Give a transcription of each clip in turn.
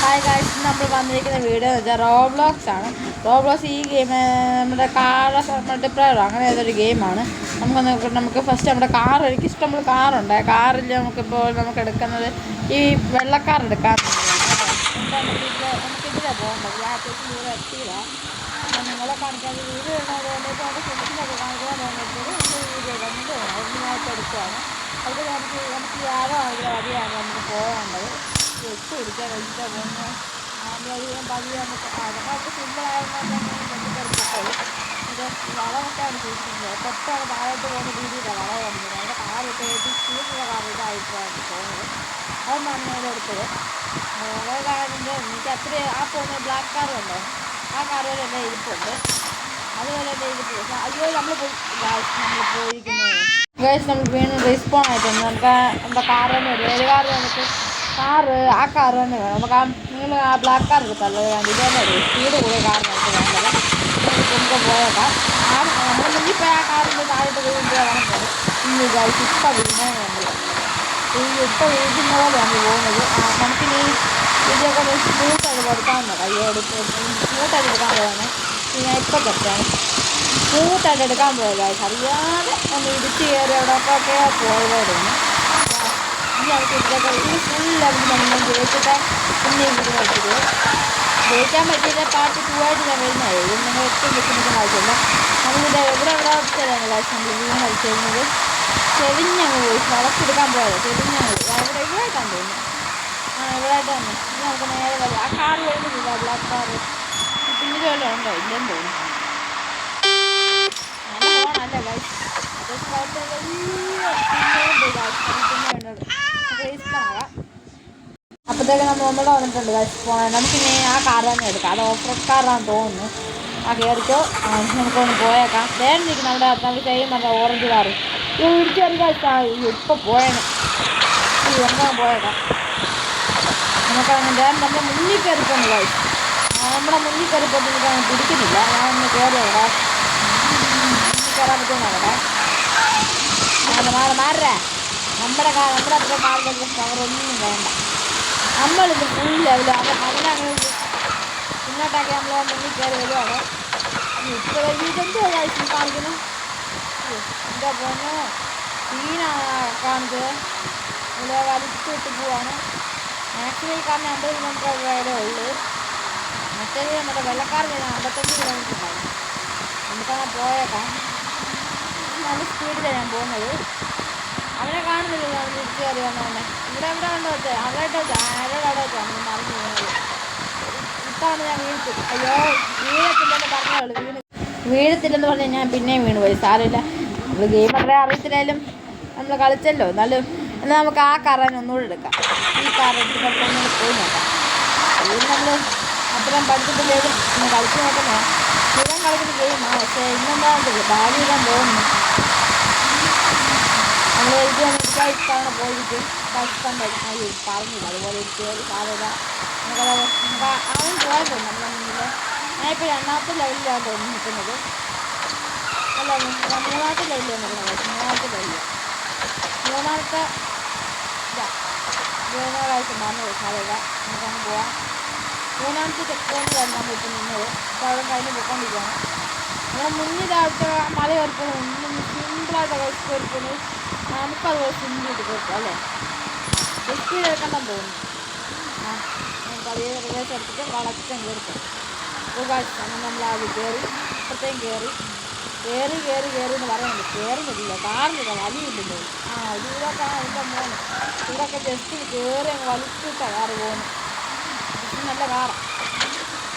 Hi guys, നമ്മൾ വന്നിരിക്കുന്ന video എന്ന് വെച്ചാൽ റോബ്ലോക്സ് ആണ്. റോബ്ലോക്സ് ഈ ഗെയിം നമ്മുടെ കാർ മൾട്ടിപ്ലയർ അങ്ങനെ ഏതൊരു ഗെയിമാണ്. നമുക്ക് ഫസ്റ്റ് നമ്മുടെ കാർ, എനിക്ക് ഇഷ്ടമുള്ള കാറുണ്ട്. കാറിൽ നമുക്ക് എടുക്കുന്നത് ഈ വെള്ളക്കാർ എടുക്കാൻ നമുക്കിതിലെ പോകേണ്ടത്. അത്യാവശ്യം ദൂരം എത്തിയില്ല. നിങ്ങളെ കാണിക്കാൻ വീഡിയോ ഇടുന്നതുകൊണ്ട് നമുക്ക് ഫ്രണ്ട്സിനൊക്കെ കാണിക്കാൻ തോന്നിയിട്ട് വീഡിയോ കണ്ട് ഒന്നിനായിട്ട് എടുക്കുകയാണ്. അത് നമുക്ക് ഈ ആരോ ആണെങ്കിലും വഴിയാണ് നമുക്ക് പോകേണ്ടത്. എട്ട് പിടിക്കാൻ കഴിച്ചാൽ പോകുന്നത് ആദ്യം പതിയെ നമുക്ക് സിമ്പിളായിരുന്നാൽ പൊക്കോളൂ. ഇത് വളമൊക്കെയാണ് ചോദിക്കുന്നത്. തൊട്ടാണ് താഴോട്ട് പോകുന്ന രീതിയിലാണ് വള വന്നത്. അവിടെ കാറിട്ട് ഏറ്റവും സ്പീഡിലുള്ള കാർ ഇതായിട്ടാണ് പോകുന്നത്. അതൊന്നാണ് ഞാൻ എടുത്തത്. വേറെ എനിക്ക് അത്ര ആ പോകുന്ന ബ്ലാക്ക് കാറുണ്ടോ, ആ കാറുകൾ എൻ്റെ ഇരിപ്പുണ്ട്. അതുപോലെ എൻ്റെ ഇരിപ്പ് അയ്യോ നമ്മൾ പോയിരിക്കുന്നത് ഗൈസ്. നമ്മൾ വീണ്ടും റീസ്പോൺ ആയിട്ടുണ്ട്. നമുക്ക് നമ്മുടെ കാർ തന്നെ വരും. ഏത് കാർ നമുക്ക് ആ കാർ തന്നെ വേണം. നമുക്ക് നിങ്ങൾ ആ ബ്ലാക്ക് കാർ എടുത്തല്ലോ. ഇത് തന്നെ വരും. സ്പീഡ് കൂടിയ കാറിനകത്ത് വേണ്ടത്. നമുക്ക് പോയേക്കാം. നമ്മൾ മുന്നിപ്പോൾ ആ കാറിൻ്റെ താഴോട്ട് വീഴുമ്പോഴാണ് പോകുന്നത്. ഈ ഗൈസ് ഇപ്പം വീഴുന്നത് ഇപ്പോൾ വീഴുന്ന പോലെ നമ്മൾ പോകുന്നത്. നമുക്കിനി ഇതിയൊക്കെ സ്മൂത്തായിട്ട് കൊടുക്കാവുന്ന സ്മൂത്തായിട്ട് എടുക്കാൻ പോവാണ്. ഞാൻ ഇപ്പം തെറ്റാണ് സ്മൂത്തായിട്ട് എടുക്കാൻ പോയത് ഗൈസ്. അറിയാതെ ഒന്ന് ഇടിച്ച് കയറി അവിടെയൊക്കെ പോയതോടെയാണ്. ഇനി നമുക്ക് ഇതിലൊക്കെ ഇത് ഫുൾ ലെവലിൽ നമ്മൾ ജയിച്ചിട്ട് പിന്നെ വീട് വെച്ചത് ജയിക്കാൻ പറ്റിയത് പാർട്ട് 2 ആയിട്ട് ഞാൻ വരുന്നതായിരിക്കും. നിങ്ങൾ ഏറ്റവും ബുദ്ധിമുട്ടുന്ന ആവശ്യമില്ല. നമ്മളിത് എവിടെ വെച്ചാലാണ് ഗൈസ് നമ്മൾ വീണ് കളിച്ചിരുന്നത്. ചെവിഞ്ഞങ്ങ് പോയി വളച്ചെടുക്കാൻ പോയത്. ചെവിഞ്ഞങ്ങ് ഇവിടെ ആയിട്ടാണ് തോന്നുന്നു. ഇവിടെയായിട്ട് തന്നെ. ഇനി നമുക്ക് നേരെ വരും. ആ കാർ വരുന്നില്ല, ബ്ലാക്ക് കാർ. പിന്നീട് വല്ലതും ഉണ്ടോ ഇല്ലെന്ന് തോന്നുന്നു. നല്ല ഫോണല്ലേ ഗൈസ്. അപ്പോഴത്തേക്ക് നമ്മുടെ വന്നിട്ടുണ്ട് ഗൈസ്. നമുക്കിനി ആ കാർ തന്നെ എടുക്കാം. അത് ഓഫ് റോഡ് കാറാണെന്ന് തോന്നുന്നു. ആ കയറിക്കോ. നമുക്കൊന്ന് പോയേക്കാം. വേറെ നിൽക്കുന്ന അവിടെ നമുക്ക് ചെയ്യുന്നുണ്ട് ഓറഞ്ച് കാറ്. ഇടിച്ച് കയറി ഗൈസ്. ഇപ്പോൾ പോയേനെ എങ്ങനെ പോയേക്കാം. നമുക്കങ്ങനെ നമ്മുടെ മുന്നിൽ കയറിപ്പോണ്ട് ഗൈസ്. നമ്മുടെ മുന്നിൽ കയറിപ്പോട്ട് എനിക്കങ്ങനെ പിടിക്കുന്നില്ല. ഞാനൊന്ന് കയറിയേക്കാം. കയറാൻ പറ്റുമെന്നാണ് മാറേ. നമ്മുടെ അത്ര കാറിൻ്റെ പവറൊന്നും വേണ്ട. നമ്മളിത് ഫുൾ ലെവൽ അവനങ്ങനെ മുന്നോട്ടാക്കി നമ്മൾ മുന്നിൽ കയറി വരുവാണ്. ഇപ്പോൾ ഇതെന്തോ കാഴ്ച കാണിക്കുന്നു. എന്താ പോന്നോ സീനാണ് കാണിച്ചത്. ഇവിടെ വലിച്ചു വിട്ട് പോവാണ്. മാക്സിമം കാരണം 50 കിലോമീറ്റർ വരെ ഉള്ളൂ. മറ്റേത് നമ്മുടെ വെള്ളക്കാരൻ 55 കിലോമീറ്റർ ഉണ്ടാവും. നമുക്കങ്ങനെ പോയേക്കാം. നല്ല സ്പീഡിലാണ് ഞാൻ പോകുന്നത്. അവനെ കാണുന്നില്ല. ഞാൻ തിരിച്ചു കയറി വന്നവനെ ഇവിടെ ഉണ്ടോ വെച്ചാൽ അവിടെ വെച്ചാണ് മറിഞ്ഞു പോകുന്നത്. ഇത്തവണ ഞാൻ വീഴ്ത്തും. അയ്യോ വീഴത്തില്ലെന്ന് പറഞ്ഞോളൂ. വീഴത്തില്ലെന്ന് പറഞ്ഞാൽ ഞാൻ പിന്നെയും വീണ് പോയി. സാരമില്ല, നമ്മൾ ഗെയിം അത്ര അറിയത്തില്ലായാലും നമ്മൾ കളിച്ചല്ലോ. എന്നാൽ നമുക്ക് ആ കാറിനെ ഒന്നുകൂടെ എടുക്കാം. ഈ കാർ എടുത്ത് ഒന്നുകൂടെ പോയി നോക്കാം. ഇത് നമ്മൾ അത്രയും പഠിച്ചിട്ടില്ലേലും ഒന്ന് കളിച്ച് നോക്കുന്നേ. സ്ഥിരം കളിക്കുന്ന ഗെയിമാണ്. പക്ഷേ ഇന്നെന്താ ഭാര്യ ഇടാൻ പോകുന്നു. നമ്മൾ ഇത് ഇത്തവണ പോയിട്ട് കളിക്കാൻ പറഞ്ഞില്ല. അതുപോലെ കയറി സാധ്യത നമുക്ക് അവൻ പോയല്ലോ നമ്മുടെ മുന്നിൽ. ഞാനിപ്പോൾ 2ാമത്തെ ലെവലിലാണ് തോന്നുന്നു നിൽക്കുന്നത്. അല്ല 3ാമത്തെ ലെവലിലാണ് നിൽക്കുന്നത്. 3ാമത്തെ ലെവലിൽ മൂന്നാമത്തെ മറന്നു സാധ്യത. നമുക്കങ്ങ് പോവാം. 3ാമത്തെ ചെക്ക് പോയിന്റിലാണ് നമ്മളിപ്പോൾ നിന്നത്. അപ്പോൾ അവിടെ കഴിഞ്ഞ് പോയിക്കൊണ്ടിരിക്കുകയാണ്. നമ്മുടെ മുന്നിലായിട്ട് മല കയറിപ്പോകുന്നു. സിമ്പിളായിട്ട് കയറിപ്പോകുന്നു. നമുക്കതുപോലെ സിമ്പിളായിട്ട് കയറിപ്പോ അല്ലേ. സ്പീഡ് എടുക്കണ്ടെന്ന് തോന്നുന്നു. പതിയെ റിവേഴ്സ് എടുത്തിട്ട് വളച്ചം കയറിപ്പോ അങ്ങനെ നമ്മൾ ആദ്യം കയറി ഇപ്പത്തേക്കും കയറി എന്ന് പറയുന്നുണ്ട്. കയറുന്നില്ല, കാറിനില്ല, വലിയില്ലല്ലോ. ഇതിലൊക്കെ അതിൻ്റെ മോന് ഇവിടെയൊക്കെ ജസ്റ്റ് കയറി അങ്ങ് വലിച്ചിട്ടാണ് കാറ് പോകുന്നത്. നല്ല കാറാണ്.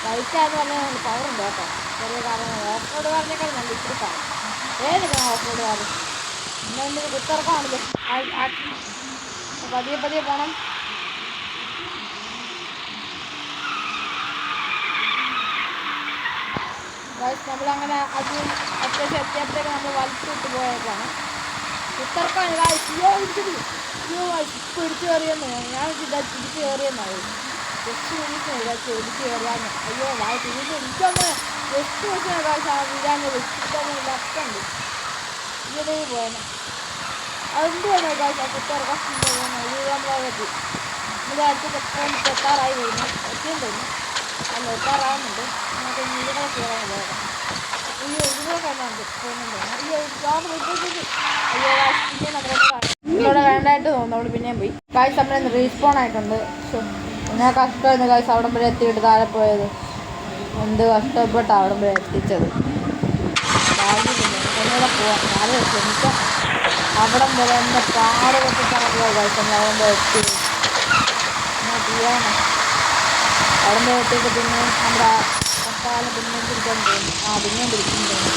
ബൈക്കാന്ന് പറഞ്ഞാൽ നല്ല പവറുണ്ട് കേട്ടോ. ചെറിയ കാറാണ്. ഓഫ് റോഡ് കാറിനേക്കാൾ നല്ല ഇത്തിരിക്കാണ്. ഏതൊക്കെയാണ് ഓഫ് റോഡ് കാറ്. ഇന്നെ കുത്തിറക്കാണല്ലോ. പതിയെ പോകണം. നമ്മളങ്ങനെ അത് അത്യാവശ്യം എത്തിയപ്പോഴത്തേക്ക് നമ്മൾ വലിച്ചിട്ട് പോയേക്കാണ്. കുത്തിറക്കാൻ ഇപ്പോൾ ഇടിച്ച് കയറിയെന്ന് ഞാൻ തിരിച്ച് കയറിയെന്നായി. ജസ്റ്റ് മിനിറ്റ് ഇടിച്ച് കയറാന്ന്. അയ്യോ തിരിച്ച് എനിക്കൊന്ന് ജസ്റ്റ് വീഴാഞ്ഞത് ഇഷ്ടമൊന്നും ലക്കുണ്ട്. ഇങ്ങനെ പോയെന്ന് അതെന്ത് വേണോ കുത്തിറക്കാൻ പോകുന്നത്. ഇത് നമ്മളെ പറ്റി ഇവിടെ അടുത്ത് ചെക്ക് പോയിന്റ് എത്താറായി വരുന്നു. എത്തിയെന്ന് തോന്നുന്നു. അല്ല, എത്താറാവുന്നുണ്ട്. നമുക്ക് ഇവിടെ കയറാൻ പോകാം. അയ്യോ, ഇവിടെ കഴിഞ്ഞാൽ ചെക്ക് പോയിന്റ് തോന്നുന്നു. അയ്യോ, അയ്യോ പിന്നെ നമ്മളോട് വേണ്ടായിട്ട് തോന്നുന്നു. നമ്മൾ പിന്നെയും പോയി. കാഴ്ച നമ്മളിന്ന് റീസ്പോൺ ആയിട്ടുണ്ട്. പിന്നെ കഷ്ടമായിരുന്നു കാഴ്ച അവിടെ വരെ എത്തിയിട്ട് താഴെ പോയത്. എന്ത് കഷ്ടപ്പെട്ടാണ് അവിടെ വരെ എത്തിച്ചത്. ഒന്നുകൂടെ പോവാം. ഞാനും ശ്രമിക്കാം. അവിടം വരെ എൻ്റെ പാട് പൊട്ടിച്ചറക്കുക കാഴ്ച അവിടെ വരെ എത്തിയത്. എന്നാ ചെയ്യാനാ. അവിടെ വരെ എത്തിയിട്ട് പിന്നെ നമ്മുടെ കഷ്ടാലം പിന്നെയും പിടിക്കാൻ തോന്നും. പിന്നെയും പിടിക്കും തോന്നും.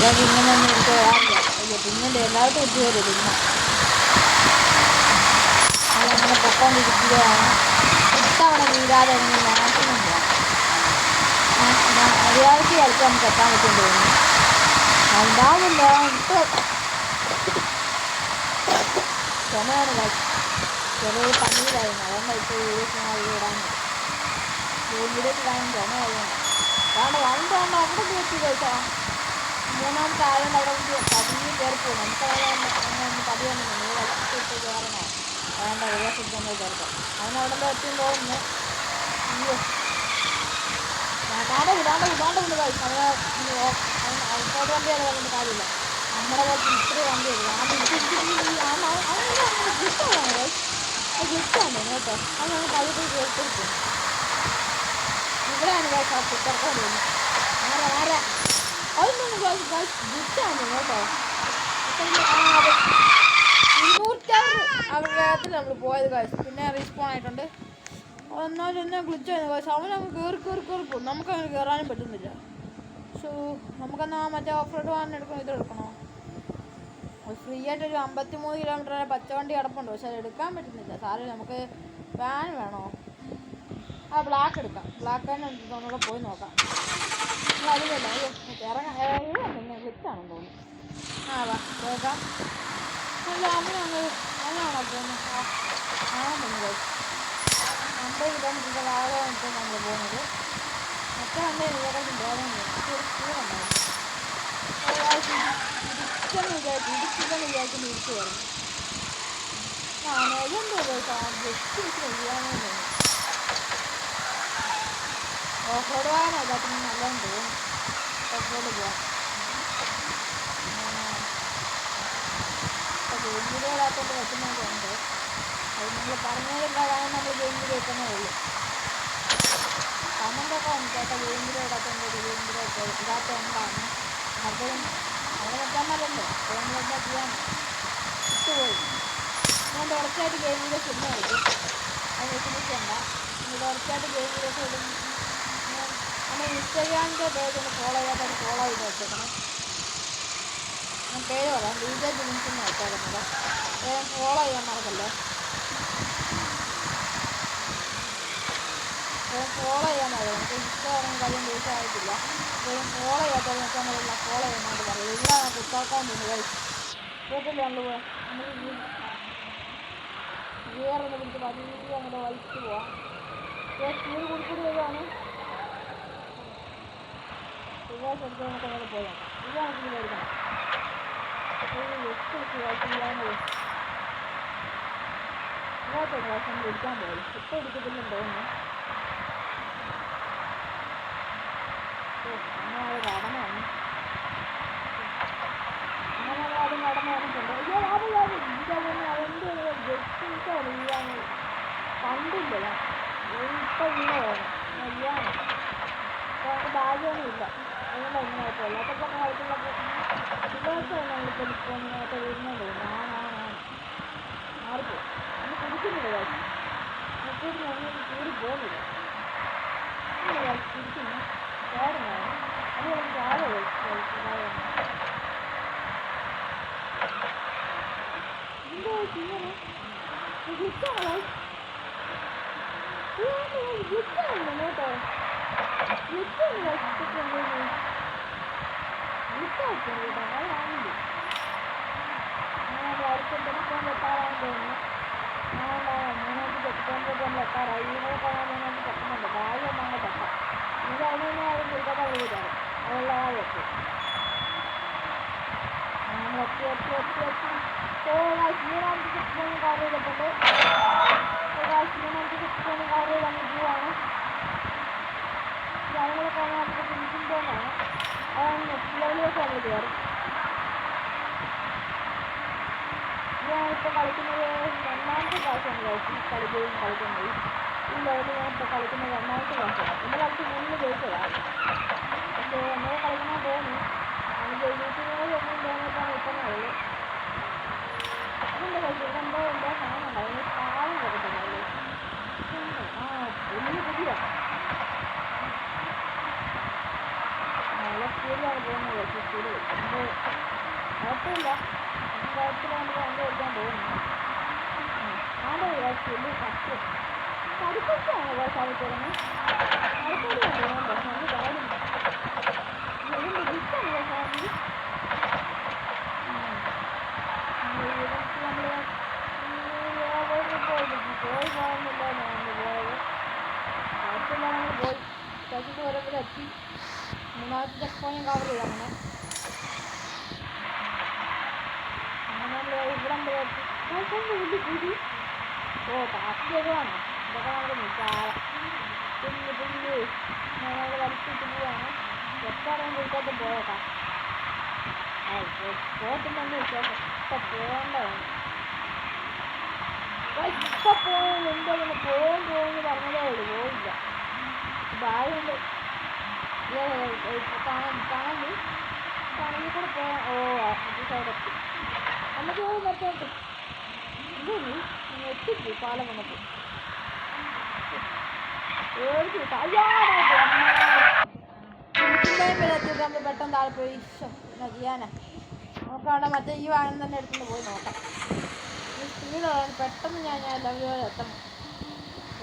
ഞാൻ പിന്നെ എനിക്ക് വരാറില്ല. അയ്യോ, പിന്നെ എല്ലാവർക്കും എത്തി വരും. പിന്നെ നമ്മളങ്ങനെ പൊക്കോണ്ടിരിക്കുകയാണ്. ഇത്തവണ വീഴാതെ എനിക്ക് മാക്സിമം പോകാം. മര്യാദയ്ക്ക് കളിച്ച് നമുക്ക് എത്താൻ പറ്റും തോന്നുന്നു. ഉണ്ടാവില്ല. ചുമയാണ് ചെറിയ പനിയിലായിരുന്നു. അതുകൊണ്ട് ഇപ്പോൾ വീഡിയോസ് ഇടാൻ ചുമയായിരുന്നു. അതാണ് വന്നിട്ടുണ്ട്. അവിടെ എത്തി കഴിച്ചാൽ മൂന്നാമത്തെ ആയതുകൊണ്ട് അവിടെ പതിയെ കയറി പോകും. നമുക്കങ്ങനെ പതിയൊന്നും നിങ്ങൾ കളിച്ചിട്ട് കയറണോ? അതുകൊണ്ട് ഒരു ദിവസം ചേർക്കാം. അതിനവിടെ എത്തിയും തോന്നുന്നു. അയ്യോ, വിടാണ്ട് കൊണ്ട് കഴിച്ചു. ഔട്ട്സൈഡ് വണ്ടിയാണ് പറഞ്ഞിട്ട് കാര്യമില്ല. നമ്മുടെ പോലത്തെ ഇത്തിരി വണ്ടി ഗ്ലിറ്റാണ് കേട്ടോ. അത് ഞങ്ങൾ പതിവ് കേൾക്കും. ഇവിടെയാണ് കേട്ടോ കുക്കർക്കോട് വരുന്നത്. ആരാ അതൊന്നും ഗ്ലിറ്റാണ് കേട്ടോ. 200 അവർ വേഗത്തിൽ നമ്മൾ പോയത് കാശ്. പിന്നെ റീസ്പോൺ ആയിട്ടുണ്ട്. എന്നാലും എന്നെ ഗ്ലിച്ചായിരുന്നു കാശ്. അവനങ്ങ് കയറി പോകും. നമുക്കങ്ങനെ കയറാനും പറ്റുന്നില്ല. നമുക്കെന്നാ മറ്റേ ഓഫ് റോഡ് വാഹനം എടുക്കണം. ഇതെടുക്കണോ? ഫ്രീ ആയിട്ടൊരു 53 കിലോമീറ്റർ വരെ പച്ചവണ്ടി കിടപ്പുണ്ട്. പക്ഷെ അത് എടുക്കാൻ പറ്റുന്നില്ല. സാറിന് നമുക്ക് വാൻ വേണോ? ബ്ലാക്ക് എടുക്കാം. ബ്ലാക്ക് തന്നെ ഒന്നുകൂടെ പോയി നോക്കാം. അതിലല്ല. അയ്യോ, ഇറങ്ങാൻ ഗ്ലിച്ചാണെന്ന് തോന്നുന്നു. വാ കേൾക്കാം. അല്ല, അവനാണോ പോകുന്നത്? ആണെന്ന് 50 കിലോമീറ്ററിൻ്റെ വാഹനമാണ് നമ്മൾ പോകുന്നത്. മറ്റേ വണ്ടി ഏകദേശം ബോധമുണ്ട്. ഒരു സ്പീഡുണ്ടായിരുന്നു. ഇടിച്ചില്ലെന്ന് വിചാരിക്കുന്നു. ഇടിച്ചു കയറും. നെയ്യെന്തോ ജസ്റ്റ് ചെയ്യാനോ തോന്നുന്നു. ഓഫ് റോഡ് വാഹനം എല്ലാത്തിനും നല്ലോണം തോന്നും. ഓഫ് റോഡ് പോകാം. ഗെയിം വീഡിയോ ഇടാത്തോണ്ട് പറ്റുന്നതുകൊണ്ട് അത് നമ്മൾ പറഞ്ഞതിലുള്ള കാര്യം നമ്മൾ ഗെയിം വീഡിയോ ഇട്ടേ ഉള്ളൂ. കമൻ്റൊക്കെ വന്നു ചേട്ടാ ഗെയിം വീഡിയോ ഇടാത്തോണ്ട് ഗെയിം വീഡിയോ ഇടാത്തതുകൊണ്ടാണ്. അപ്പോഴും അവിടെ വെക്കാമല്ലോ. അപ്പോൾ നമ്മളെന്താ ചെയ്യാൻ ഇട്ടുപോയി. ഞാൻ തുടർച്ചയായിട്ട് ഗെയിം വീഡിയോസ് ഇടുന്ന കളിക്കും. അത് വിഷമിക്കണ്ട. തുടർച്ചയായിട്ട് ഗെയിം വീഡിയോസ് ഇടും. നമ്മൾ ഇൻസ്റ്റാഗ്രാമിൻ്റെ പേജ് ഒന്ന് ഫോളോ ചെയ്യാത്തത് ഫോളോ ചെയ്ത് വെച്ചേക്കണം. ഞാൻ പേര് പറയാം. DJ ജിനിൻസ് എന്ന് വെച്ചേക്കുന്നത്. ഫോളോ ചെയ്യാൻ മറക്കല്ലേ. ഫോളോ ചെയ്യാൻ മതി. നമുക്ക് ഇൻസ്റ്റാഗ്രാം കാര്യം ദിവസമായിട്ടില്ല. ഫോളോ ചെയ്യാത്തത് വെച്ചാൽ മതില്ല. ഫോളോ ചെയ്യാനായിട്ട് പറയും. ഇവിടെ കുത്താക്കാൻ തോന്നുന്നു കഴിച്ചു കേട്ടില്ലേ. നമ്മൾ ഗിയറൊന്ന് പിടിച്ച് പതിയെ അങ്ങോട്ട് വലിച്ചു പോവാം. സ്പീഡ് കൂടി വരുവാണ്. റിവേഴ്സ് എടുത്ത് നമുക്ക് അങ്ങോട്ട് പോയാൽ ഇതാണ് സ്പീഡ് എടുക്കണം. ഇങ്ങോട്ട് പ്രാവശ്യം ഇടിക്കാൻ പോയി. ഇപ്പോൾ ഇടിക്കത്തില്ലെന്ന് തോന്നുന്നു. അങ്ങനെ അത് കടന്നാണ്. അങ്ങനെ അത് കടന്നു വന്നിട്ടുണ്ട്. അയ്യോ അതെന്ത് ജസ്റ്റ് അറിയാൻ കണ്ടില്ല. ഇപ്പം ഇങ്ങനെ വേണം അറിയാൻ. അപ്പോൾ നമുക്ക് ഭാഗ്യമൊന്നും ഇല്ല. അതുകൊണ്ട് എങ്ങനെ ആയിട്ടില്ല. അതൊക്കെ കളിക്കുമ്പോൾ ദിവസമാണ് നമ്മളിപ്പോൾ ഇങ്ങോട്ട് വരുന്നത്. മാറിപ്പോയി. നമ്മൾ കുടിക്കുന്നില്ല കാശ്. മറ്റേത് ഞങ്ങൾ കൂടി പോകുന്നില്ല. കുടിക്കുന്നു വേറെയാണ്. അത് നമുക്ക് ആരോ എന്തോ ഇങ്ങനെ ഗ്ലിച്ചാണ് ഗ്ലിച്ചാണ് കേട്ടോ. ഗ്ലിച്ചാണ് ഗ്ലിച്ചായിരിക്കും കേട്ടോ. അതാണില്ല. ഞാനത് അടുത്ത ചെറുപ്പം എത്താറാന്ന് തോന്നുന്നു. മൂന്നാമത്തെ ചെറുപ്പം നമ്മൾ എത്താറായി. ഇതിനെ കാണാൻ മൂന്നാമത്തെ ചെറുപ്പമുണ്ട്. ഭാര്യ ഒന്നാണ് ചെറുപ്പം. ഇത് അതിനൊന്നും ആരും കൊടുക്കാത്ത വീടാണ്. അതുള്ള ആ എത്തി നമ്മൾ എത്തി മൂന്നാമത്തെ ചെറുപ്പം കാര്യം ചെയ്തിട്ടുണ്ട്. മൂന്നാമത്തെ കയറും. ഞാനിപ്പോൾ കളിക്കുന്നത് രണ്ടാമത്തെ പ്രാവശ്യമാണ് കളിക്കുന്നത്. ഈ ലെവലിൽ ഞാനിപ്പോൾ കളിക്കുന്നത് രണ്ടാമത്തെ പ്രാവശ്യമാണ്. ഇന്ന് കളിച്ച് മൂന്ന് ജയിച്ചതാണ്. പക്ഷേ എന്നെ കളിക്കണം തോന്നി. അത് ജയിക്കുന്നതിനോട് ഒന്നും തോന്നിയിട്ടാണ് ഇത്തന്നെ ഉള്ളൂ. അതെന്താ കളിച്ചു ഇതെന്തോ എന്താ സാധനം അതിന് പാലം കൊടുക്കുന്നുള്ളൂ. വലിയ പുതിയ നല്ല സ്പീഡിലാണ് പോകുന്നത്. സ്പീഡ് എന്ത് കുഴപ്പമില്ല. കുഴപ്പമില്ല നമുക്ക് വണ്ടി ഓടിക്കാൻ പോകുന്നു. ആടെ വലിയ കട്ട് കടുക്കൊക്കെയാണ് സാധിക്കുന്നത്. അടുത്തോടെയാണ് വേണ്ടത്. നല്ല കാര്യം ഇതിൻ്റെ ഡിസ്റ്റാണ് സാധനം. പോയി പോകുന്നില്ല. നമ്മൾ പോയത് കുഴപ്പമില്ല. നമ്മൾ പോയി സ്റ്റേഷനിൽ ഓരോരുത്തർ എത്തി. മൂന്നാമത്തെ ചെക്ക് പോയിന്റ് കവർ ചെയ്ത് അങ്ങനെ നമ്മൾ ഇവിടം വരെ എത്തി. വലിയ കുരി കാത്തിയതാണ്. ഇതൊക്കെ നമുക്ക് നിൽക്കാതെ പുല്ല് ഞങ്ങൾ വലിച്ചിട്ട് പോവാണ്. എത്താണെന്ന് വിളിക്കാത്ത പോയേക്കാം. പോകത്തില്ലെന്ന് വിശ്വാസം ഇപ്പം പോകേണ്ടതാണ്. ഇപ്പം പോകുന്നു. എന്താ പിന്നെ പോകുമെന്ന് പറഞ്ഞതേ ഉള്ളൂ. പോയില്ല. ഭാര്യയുണ്ട് തണലിൽ കൂടെ പോയാൽ സൈഡെത്തി. നമുക്ക് മറ്റോട്ട് ഇതൊന്നും എത്തിച്ചു പാലം വന്നപ്പോൾ എത്തിയിട്ട് നമ്മൾ പെട്ടെന്ന് താഴെ പോയി. എന്നാ ചെയ്യാനാ. നമുക്കവിടെ മറ്റേ ഈ വാഹനം തന്നെ എടുത്തുകൊണ്ട് പോയി നോക്കാം. ഈ സ്പീഡാണ്. പെട്ടെന്ന് ഞാൻ ലെവൽ വരെ എത്തണം.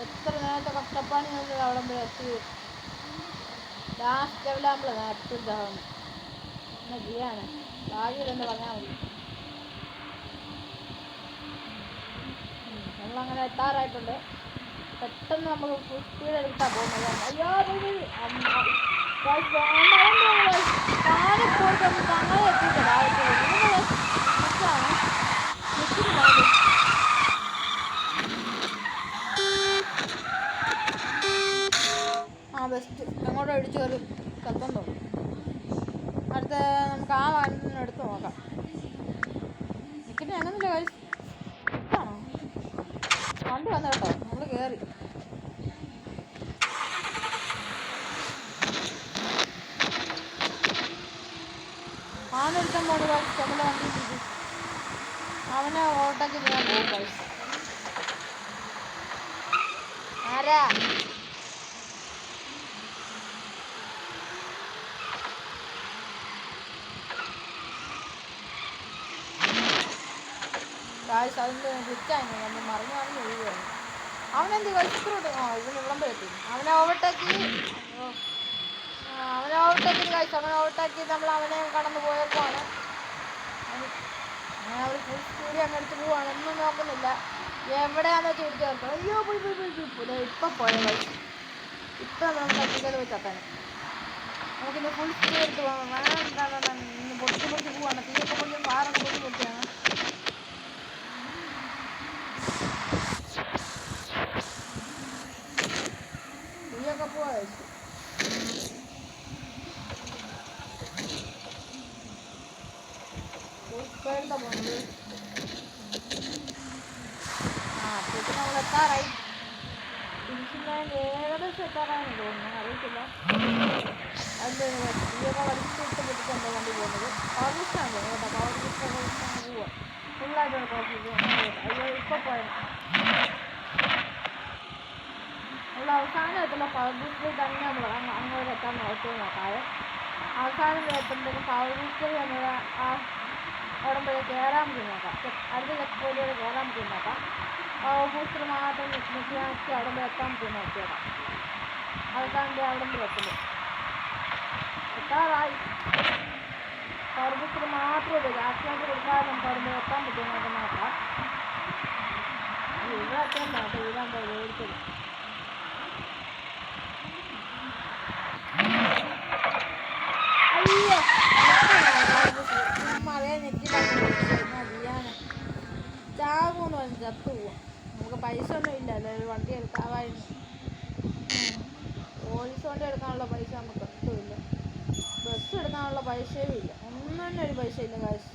എത്ര നേരത്തെ കഷ്ടപ്പാട് ഞാൻ അവിടെ വരെ എത്തി. ലാസ്റ്റ് ലെവലാകുമ്പോൾ എപ്പോഴും ഇതാവുന്നു. എന്നാ ചെയ്യാനാ. ഭാഗ്യമില്ലെന്ന് പറഞ്ഞാൽ മതി. നമ്മളങ്ങനെ എത്താറായിട്ടുണ്ട്. പെട്ടെന്ന് നമ്മൾ ഫുൾ സ്പീഡ് എടുത്താൽ പോകുന്നത്. അയ്യോ താഴെപ്പോയിട്ട് താഴെ എത്തിയില്ല. ബെസ്റ്റ് അങ്ങോട്ട് അടിച്ചു കയറി കത്തം തോന്നും. അടുത്ത നമുക്ക് ആ വാഹനത്തിന് എടുത്ത് നോക്കാം. ടിക്കറ്റ് അങ്ങനെയല്ല കഴിച്ചു ഇട്ടാണോ വണ്ടി വന്ന കേട്ടോ. നമ്മൾ കയറി ആണെടുക്കാൻ പോകുന്ന നമ്മുടെ വണ്ടി ഇരിക്കും. അവനെ ഓട്ടയ്ക്ക് ഞാൻ പോകും. പൈസ ആരാ കാശ് അതിൻ്റെ കുറ്റായി നമ്മൾ മറിഞ്ഞു ഒഴിവാണ്. അവനെന്ത് കഴിച്ചിട്ട് ഇതിന് ഇവിടം എത്തി. അവനെ ഓവർടേക്ക് കഴിച്ചു. അവനെ ഓവർടേക്ക് നമ്മൾ അവനെ കടന്നു പോയപ്പോഴാണ് അങ്ങനെ അവർ ഫുൾ സ്പീഡിൽ അങ്ങ് എടുത്ത് പോവാണ്. ഒന്നും നോക്കുന്നില്ല. എവിടെയാണെന്ന് വെച്ചാൽ ഇട്ട് ചേർക്കും. അയ്യോ പോയി ഇപ്പം പോയ കഴിച്ചു. ഇപ്പം നമ്മൾ കത്തിക്കൽ പോയി തട്ടാണ്. നമുക്കിന്ന് ഫുൾ സ്പീഡ് എടുത്ത് പോകാം. എന്താണ് ഇന്ന് പൊട്ടി പോവാണ്. തീയൊക്കെ പൊടിയും പാറൊക്കെ പൊട്ടിയാണ്. തീയൊക്കെ പോവാ കഴിച്ചു. ഇപ്പോഴത്തെ പോകുന്നത് അപ്പോഴത്തേക്ക് നമ്മൾ എത്താറായി. തിരിച്ചില്ല ഏകദേശം എത്താറായെന്ന് തോന്നുന്നു. അറിയത്തില്ല. അതിൻ്റെ തീയൊക്കെ വലിച്ചിട്ട് പൊട്ടിച്ചാണ് വണ്ടി പോകുന്നത്. പവർ ബൂസ്റ്റാണ് കേട്ടോ. പവർ ബൂസ്റ്റ് പോവുക ഫുള്ളായിട്ടാണ് പവർ ബൂസ്റ്റ്. അയ്യോ ഇപ്പം പോയത് നമ്മൾ അവസാനം എത്തുള്ള പവർ ബൂസ്റ്റിൽ തന്നെ നമ്മൾ അങ്ങോട്ട് എത്താൻ നോക്കാതെ അവസാനം എത്തുമ്പോഴേക്കും പവർ ബൂസ്റ്റിൽ നമ്മൾ അവിടെ വരെ കയറാൻ പറ്റും നോക്കാം. അടുത്ത ചെക്ക് പോയിന്റ് വരെ കയറാൻ പറ്റും നോക്കാം. പവർ ബൂസ്റ്റർ മാത്രം നിൽക്കി അവിടെ വരെ എത്താൻ പറ്റും നോക്കിയേക്കാം. അവസാനം അവിടെ വരെ എത്തുമ്പോൾ എത്താറായി. പവർ ബൂസ്റ്റർ മാത്രമേ ഉള്ളൂ. ആക്സിഡൻറ്റ് കൊടുക്കാതെ നമുക്ക് അവിടെ വരെ എത്താൻ പറ്റും നോക്കാം. ഇവിടെ എത്താൻ കേട്ടോ. ഇതാകുമ്പോൾ മേടിച്ചത് അയ്യോ അതേ നെറ്റിലാണ് ചാകുമെന്ന് പറഞ്ഞ് ചത്തു പോവാം. നമുക്ക് പൈസ ഒന്നും ഇല്ല. അതായത് വണ്ടി എടുക്കാമായിരുന്നു. പോലീസ് വണ്ടി എടുക്കാനുള്ള പൈസ നമുക്ക് ഒട്ടുമില്ല. ബസ് എടുക്കാനുള്ള പൈസയും ഇല്ല. ഒന്നും ഒന്നും തന്നെ ഒരു പൈസ ഇല്ല കാശ്.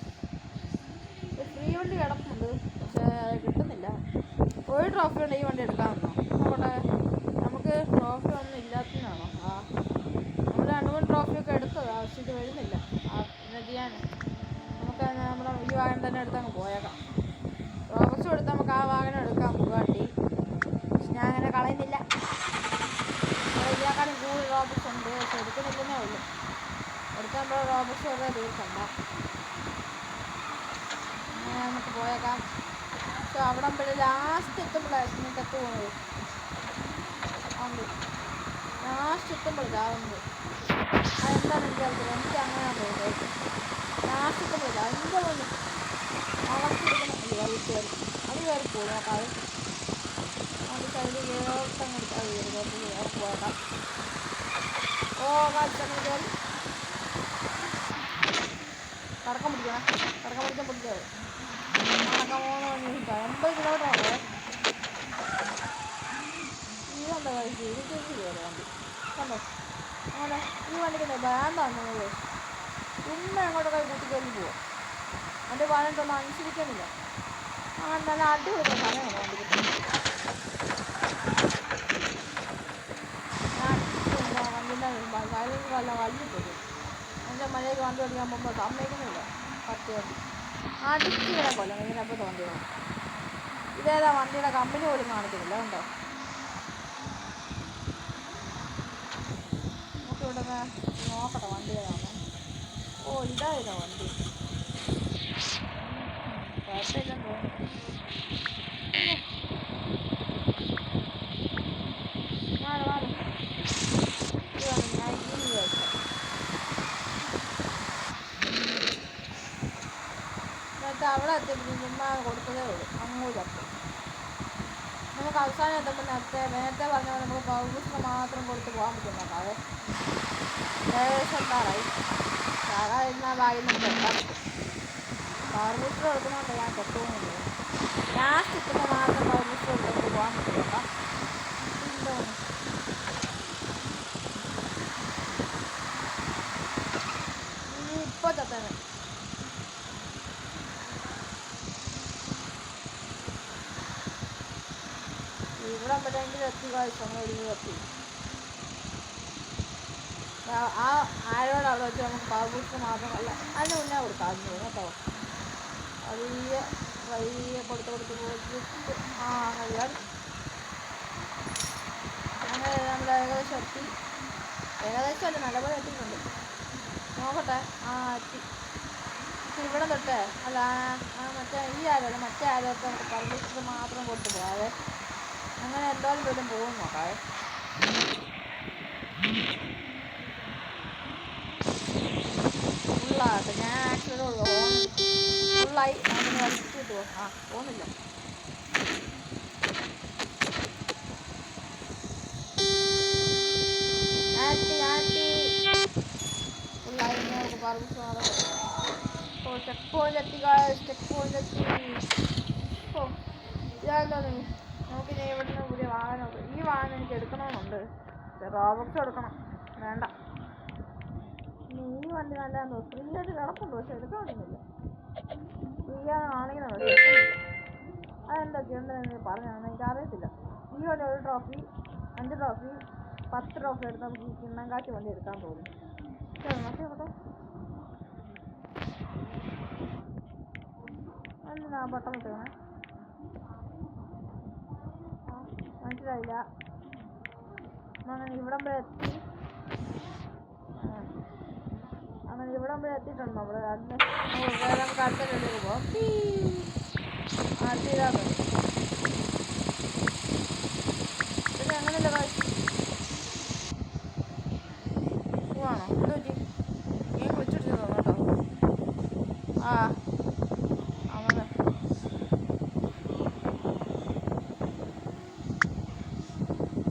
ഫ്രീ വണ്ടി കിടപ്പുണ്ട്, പക്ഷേ കിട്ടുന്നില്ല. ഒരു ട്രോഫി കൊണ്ട് ഈ വണ്ടി എടുക്കാമെന്നോ നോക്കട്ടെ. നമുക്ക് ട്രോഫി ഒന്നും ഇല്ലാത്തതാണോ? നമ്മൾ 2-3 ട്രോഫിയൊക്കെ എടുത്തതാണ്, പക്ഷെ ഇത് വരുന്നില്ല. പിന്നെ ചെയ്യാൻ നമുക്ക് നമ്മുടെ ഈ വാഹനം തന്നെ എടുത്തങ്ങ് പോയേക്കാം. റോബക്സ് കൊടുത്ത് നമുക്ക് ആ വാഹനം എടുക്കാം, ബുഗാട്ടി. പക്ഷെ ഞാൻ അങ്ങനെ കളയുന്നില്ല. ഇതിനേക്കാളും കൂടുതൽ റോബക്സ് ഉണ്ട്, പക്ഷെ എടുക്കുന്നില്ലെന്നേ ഉള്ളൂ. എടുക്കാൻ റോബക്സ് വെറുതെ തീർക്കണ്ട. അങ്ങനെ നമുക്ക് പോയേക്കാം. പക്ഷെ അവിടെ ലാസ്റ്റ് എത്തുമ്പോഴാണ് നിങ്ങൾക്ക് എത്തുപോകുന്നത്. ലാസ്റ്റ് എത്തുമ്പോൾ ഇതാവുന്നത് അതെന്താണെന്ന് എനിക്കറിയില്ല. എനിക്ക് അങ്ങനെയാണ് തോന്നുന്നത്. ലാസ്റ്റ് എത്തുമ്പോൾ എന്താ തോന്നുന്നു വളർത്തിയെടുക്കണം. അത് കയറി പോകും. നോക്കാം അത് സൈഡിൽ വേറോട്ടങ്ങ് എടുത്താൽ പോയേക്കാം. ഓ കാണിച്ചങ്ങനെ കയറി കറക്കം പിടിക്കണം. കറക്കം പിടിക്കാൻ പിടിച്ചത് നടക്കാൻ 80 കിലോമീറ്റർ ഉണ്ട്. ഇതെന്താ കഴിച്ചു ഇത് തിരിച്ച് കയറി വണ്ടി കണ്ടോ. അങ്ങനെ ഈ വണ്ടിക്ക് ഭ്രാന്താണ് നിങ്ങൾ. ഇന്ന് അങ്ങോട്ടൊക്കെ കൂട്ടിക്കയറി പോവാം. എൻ്റെ പറഞ്ഞിട്ടൊന്നും അനുസരിക്കുന്നില്ല. നല്ല അടിപൊളി സമയമാണ് വണ്ടിക്ക്. ഞാൻ വണ്ടിൻ്റെ വയലിൽ വള്ളിപ്പോയി. എൻ്റെ മലയ്ക്ക് വണ്ടി ഓടിക്കാൻ പോകുമ്പോൾ സമ്മതിക്കുന്നില്ല. 10 വണ്ടി അടിച്ച് ഇവിടെ കൊല്ലം ഇങ്ങനെയപ്പോഴത്തെ വണ്ടിയാണ്. ഇതേതാ വണ്ടിയുടെ കമ്പനി പോലും കാണിക്കുന്നില്ല. കണ്ടോ. നമുക്കിവിടെ നോക്കട്ടെ വണ്ടി ഏതാണ്. ഓ ഇതാ വണ്ടി. കുഴപ്പമില്ലെന്ന് തോന്നുന്നു. എന്നിട്ട് അവിടെ എത്തിയപ്പോൾ ചുമ്മാ കൊടുത്തതേ ഉള്ളൂ. അങ്ങോട്ട് അപ്പം നമുക്ക് അവസാനം എത്തുമ്പോൾ നേരത്തെ പറഞ്ഞ പോലെ നമുക്ക് പൗർബൂസ്റ്റർ മാത്രം കൊടുത്ത് പോകാൻ പറ്റും. നോക്കാം. അത് ഏകദേശം എത്താറായി. സാധാരണ ഭാഗ്യം നമുക്ക് എത്താൻ പറ്റും. പൗർബൂസ്റ്റർ എടുക്കണോണ്ട് ഞാൻ തെറ്റുമെന്ന് ലാസ്റ്റ് എത്തുമ്പോൾ മാത്രം പൗർബൂസ്റ്റർ എടുത്തിട്ട് പോകാൻ പറ്റും. നോക്കാം. ഇപ്പോൾ തെറ്റാണ്. ഇവിടെ പറ്റെങ്കിൽ എത്തി കഴിച്ചങ്ങൾ ഒരുങ്ങി എത്തി. ആ ആരോട് അവിടെ വെച്ച് നമുക്ക് പൗർബൂസ്റ്റർ മാത്രമല്ല അതിന് മുന്നേ കൊടുക്കാമെന്ന് തോന്നുന്നു കേട്ടോ. വലിയ കൊടുത്ത് പോയിട്ട് അങ്ങനെ നമ്മൾ ഏകദേശം എത്തി. ഏകദേശം അല്ല നല്ലപോലെ എത്തിയിട്ടുണ്ട്. നോക്കട്ടെ. എത്തി. ഇവിടെ തൊട്ടേ അല്ല മറ്റേ ഈ ആരല്ല മറ്റേ ആരൊക്കെ നമുക്ക് പൗർബൂസ്റ്റർ മാത്രം കൊടുത്ത് പോകാതെ അങ്ങനെ എന്തായാലും വരും പോകും. നോക്കാവേ. ഫുള്ളാകട്ടെ. ഞാൻ ആക്സിഡൻ്റ് ഉള്ളു ഫുള്ളായി. അതിന് വലിച്ചിട്ട് പോകും. പോകുന്നില്ല. ഫുള്ളായി. നമുക്ക് പൗർബൂസ്റ്റർ മാത്രം. ചെക്ക് പോയിന്റ് എത്തി. ചെക്ക് പോയിന്റ് എത്തി. ഇതാണെന്തോ നമുക്കിനി ഇവിടുന്ന് പുതിയ വാഹനം. ഈ വാഹനം എനിക്ക് എടുക്കണമെന്നുണ്ട്. റോബക്സ് എടുക്കണം. വേണ്ട. ഈ വണ്ടി നല്ലതാണെന്ന് ഫ്രീ ആയിട്ട് കിടപ്പുണ്ട്, പക്ഷെ എടുക്കാൻ പറ്റുന്നില്ല. ഫ്രീ ആണെങ്കിലും അതെന്താ ചെയ്യേണ്ടതെന്ന് പറഞ്ഞാൽ എനിക്കറിയത്തില്ല. ഈ വണ്ടി 1 ട്രോഫി 5 ട്രോഫി 10 ട്രോഫി എടുത്ത് നമുക്ക് ഈ കിണ്ണങ്കാശി വണ്ടി എടുക്കാൻ തോന്നും. കേട്ടോ എന്തിനാ ബട്ടൺ ഇട്ടേണേ മനസ്സിലായില്ല. അങ്ങനെ ഇവിടം വരെ എത്തി. അങ്ങനെ ഇവിടം വരെ എത്തിയിട്ടുണ്ട് നമ്മൾ. നമുക്ക് അടുത്ത വീട്ടിലേക്ക് പോകാം. ചെയ്താൽ മതി. പിന്നെ അങ്ങനെയല്ല കാശ് പോവാണോ എന്തോ പറ്റി? ഞാൻ വിളിച്ചിട്ട് കേട്ടോ. അങ്ങനെ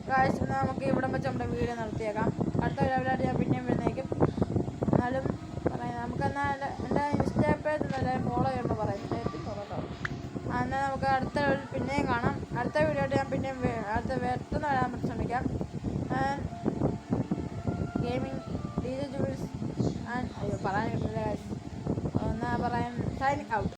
കാശ് നമുക്ക് ഇവിടം വെച്ച് നമ്മുടെ വീഡിയോ നിർത്തിയേക്കാം. അടുത്ത ലെവലായിട്ട് ഞാൻ പിന്നെയും വരുന്നേക്കും. എന്നാലും പറയാം നമുക്കെന്നാൽ എൻ്റെ ഇൻസ്റ്റാ പേജ് എല്ലാവരും ഫോളോ ചെയ്യണമെന്ന് പറയുന്നത് കേട്ടോ. എന്നാൽ നമുക്ക് അടുത്ത പിന്നെയും കാണാം. അടുത്ത വീഡിയോ ആയിട്ട് ഞാൻ പിന്നെയും അടുത്ത വേർത്തുനിന്ന് വരാൻ പറ്റി ശ്രമിക്കാം. ഗെയിമിംഗ് DJ Jules പറയാൻ കിട്ടില്ല. പറയാൻ സൈനിങ് ഔട്ട്.